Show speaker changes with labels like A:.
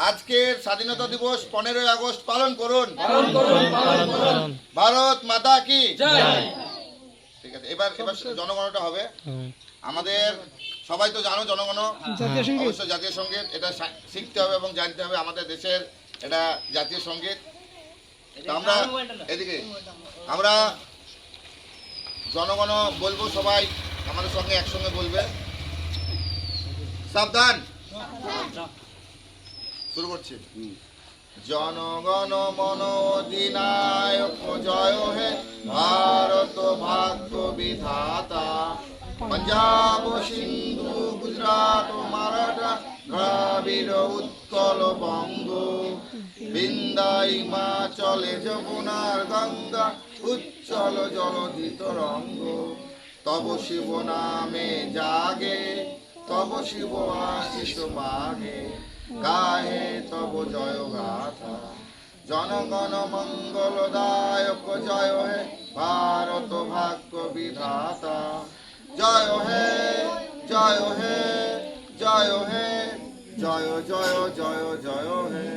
A: আজকের স্বাধীনতা দিবস 15ই আগস্ট পালন করুন। ভারত মাতা কি ঠিক আছে, এবার জনগণটা হবে। আমাদের সবাই তো জানো জনগণ অবশ্যই জাতীয় সঙ্গীত, এটা শিখতে হবে এবং জানতে হবে। আমাদের দেশের এটা জাতীয় সঙ্গীত। আমরা এদিকে আমরা জনগণ বলবো, সবাই আমাদের সঙ্গে একসঙ্গে বলবে। সাবধান, শুরু করছি। জনগণ মন অধিনায়ক জয় হে ভারত ভাগ্য বিধাতা। পঞ্জাব সিন্ধু গুজরাট মারাঠা দ্রাবিড় উৎকল বঙ্গ, বৃন্দা হিমাচলে যমুনার গঙ্গা উচ্চল জলধিত রঙ্গ। তব শিব নামে জাগে, তব শিব আশিস মাগে, গাহে তব জয় গাথা। জনগণ মঙ্গলদায়ক জয় হে ভারত ভাগ্য বিধাতা। জয় হে জয় হে জয় হে জয় জয় জয় জয় হে।